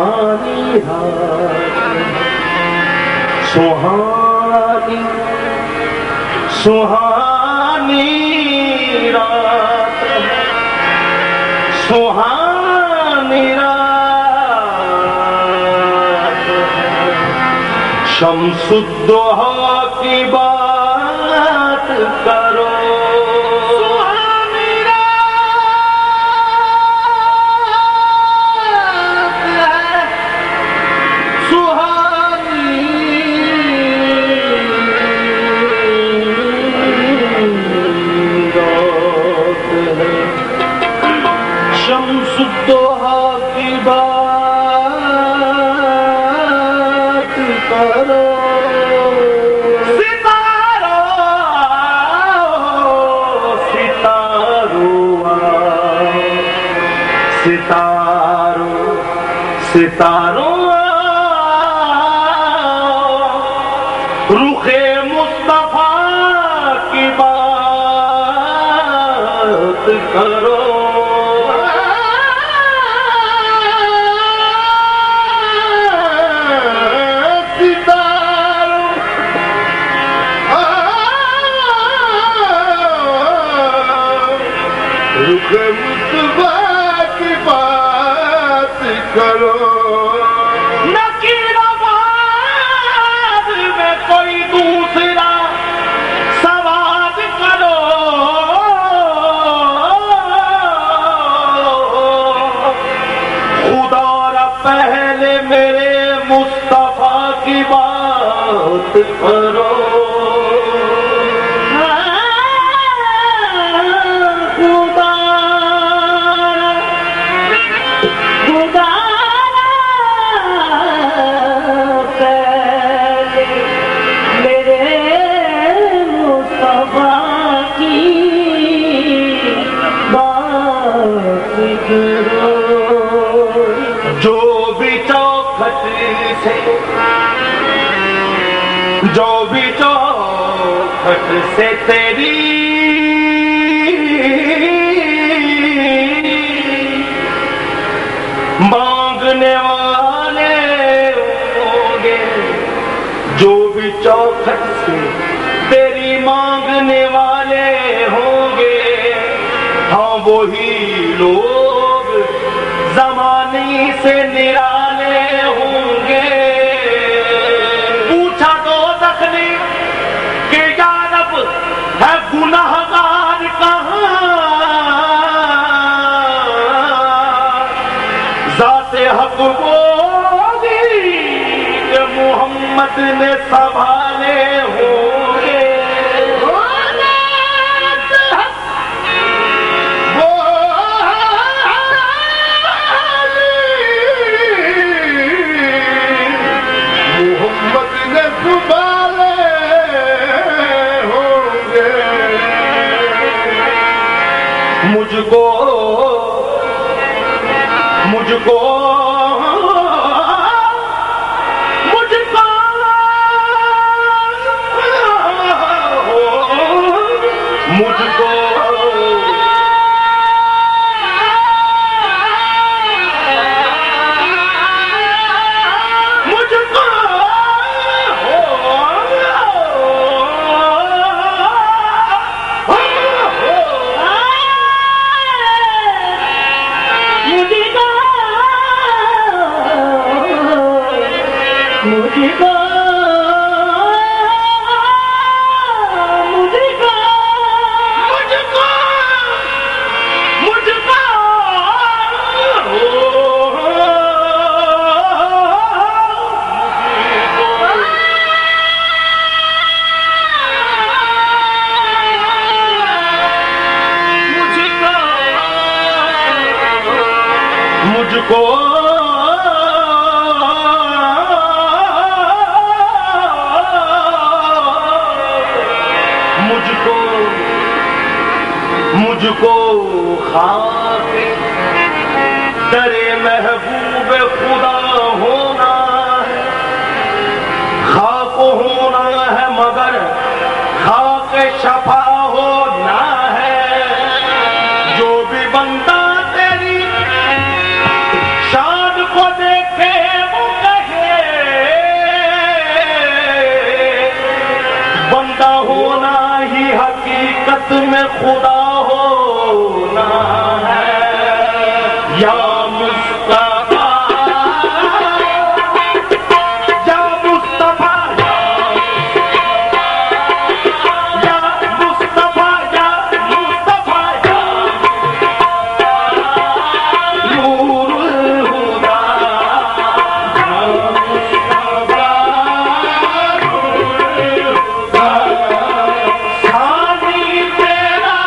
सुहानी रात, सुहानी सुहानी रात, सुहानी रात, शम्सुद्दोहा की बात करो। शम्सुद्दोहा की बात करो। सितारों सितारों सितारों रुखे मुस्तफा की बात करो। रुखे मुस्तफा की बात करो। नकीराबाद में कोई दूसरा सवाल करो। खुदा रा पहले मेरे मुस्तफा की बात करो। जो भी चौखट से, जो भी चौखट से तेरी मांगने वाले होंगे, जो भी चौखट से तेरी मांगने वाले होंगे, हाँ वही लोग ज़माने से निराले होंगे। पूछा दोज़ख ने कि या रब है गुनाहगार कहाँ? ज़ाते हक बोली कि मोहम्मद ने संभाले होंगे। मुझको मुझको मुझको मुझको मुझको मुझको मुझको मुझको मुझको खुदा होना है या मुस्तफा या मुस्तफा या मुस्तफा या मुस्तफा या नूरुल हुदा या मुस्तफा नूरुल हुदा। शानी तेरा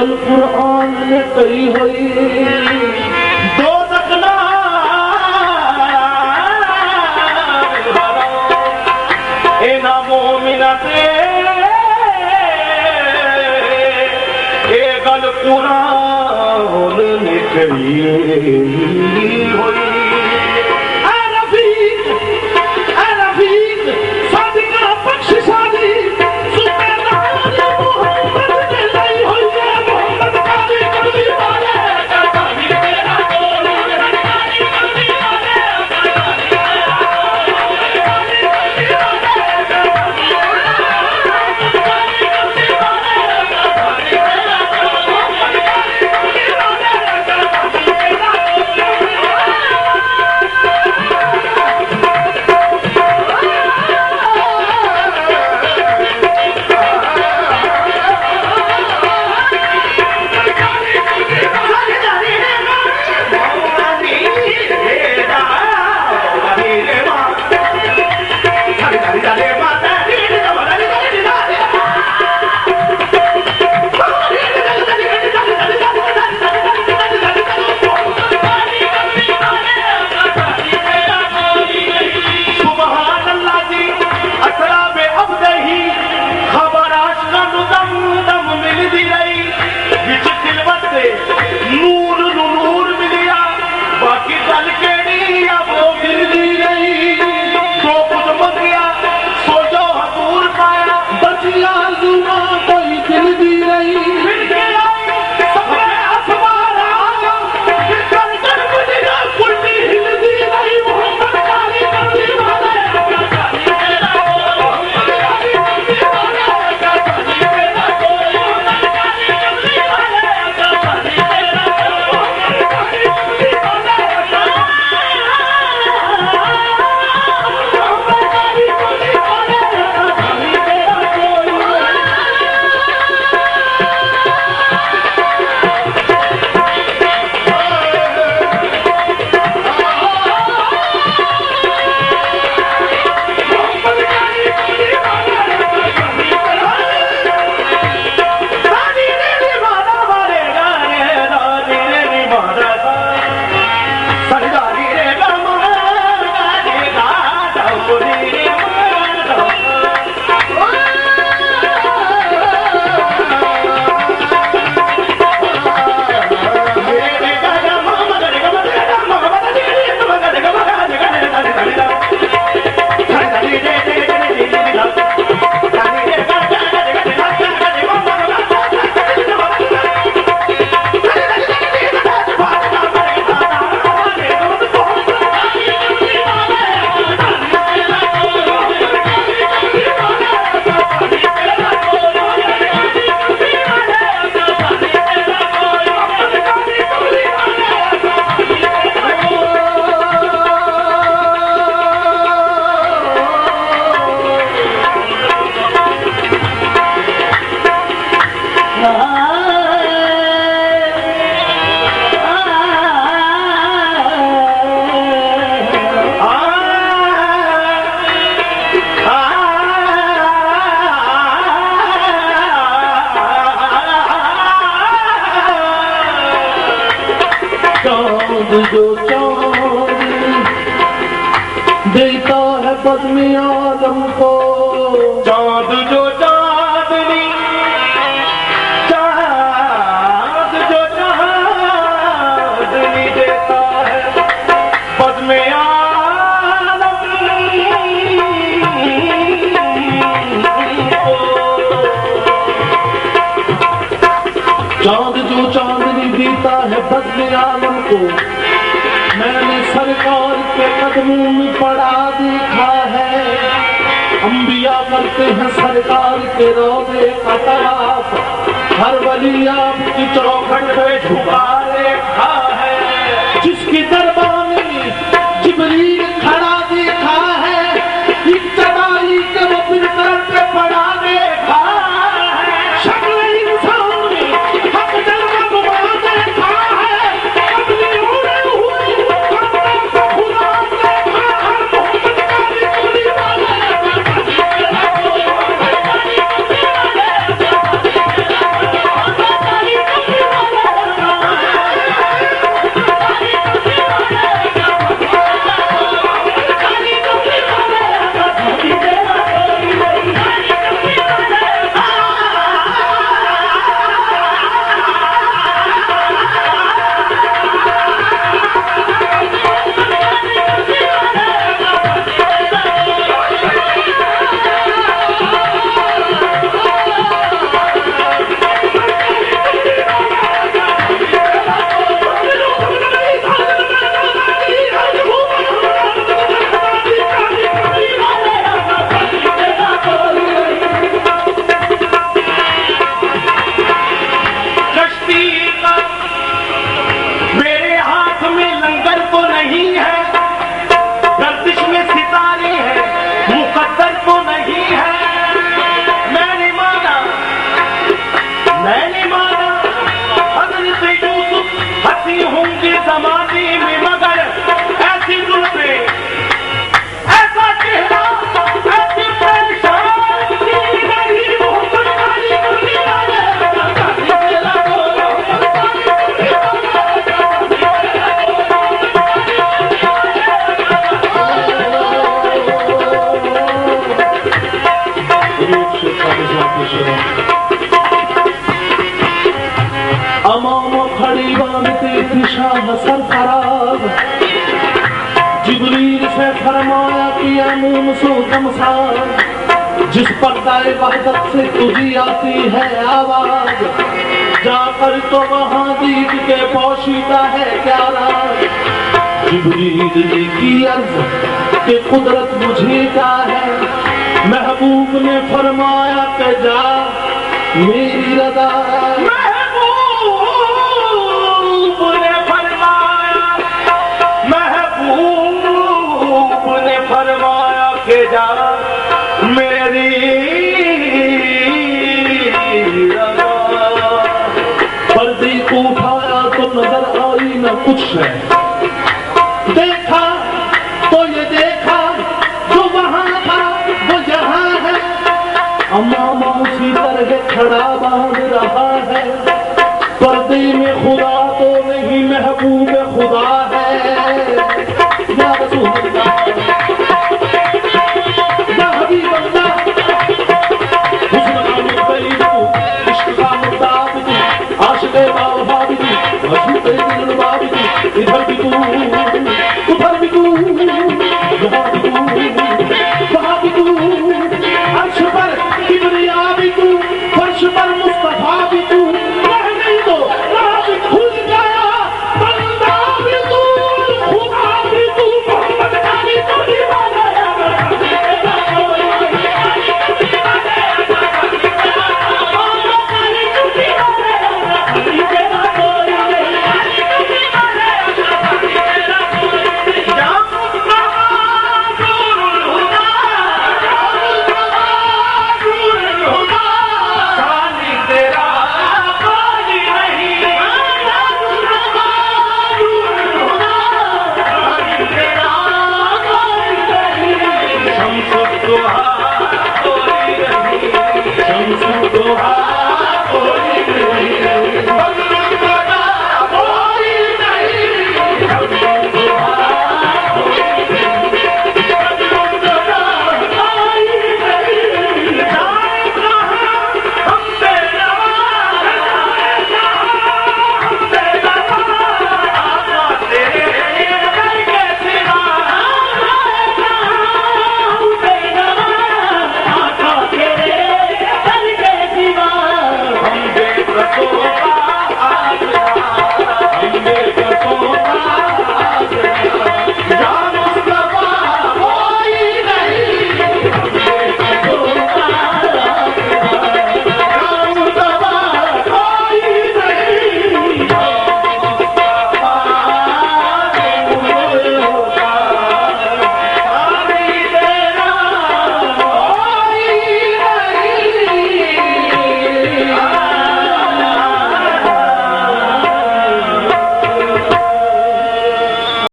गल कुरान में कही हुई दो तकना एना मोमिना ते ए गल कुरान में कही हुई जो चांद देता है बज़्म आदम को, चांद जो चांदनी, चांद जो चांदनी देता है बज़्म आदम को। चांद जो चांदनी देता है बज़्म आदम को, मैंने सरकार के कदमों में पड़ा देखा है। अंबिया करते हैं सरकार के रोज़े का तवाफ, हर वली आपकी चौखट पे झुका देखा है। जिसकी दरबार में जिब्रील खड़ा देखा है, एक चढ़ाई के वो बिस्तर पे पड़ा देखा है। शक्ल इंसान में हक जलवा घुमा देखा है। अपनी उड़े हुए पाँव खड़ी बांधती थी शाह सरफराज, जिब्रील से फरमाया कि अमूम सूतम सार, जिस पर्दाए वहदत से तुझी आती है आवाज, जाकर तो वहां दीद के पोशीदा है क्या राज। जिब्रील ने की अर्ज कि कुदरत मुझे क्या है, महबूब ने फरमाया कि जा मेरी रदा है। महबूब ने फरमाया कि जा मेरी रज़ा। पर्दे को उठाया तो नजर आई न कुछ है, देखा तो ये देखा जो वहां था वो यहाँ है, अमामा उसी तरह खड़ा बांध रहा है। पर्दे में खुदा तो नहीं महबूब खुदा है। या रसूल अल्लाह, या हबीब अल्लाह, हुस्न का मुद्दई तू, इश्क का मुद्दा तू, आशिक़े बावहा भी तू,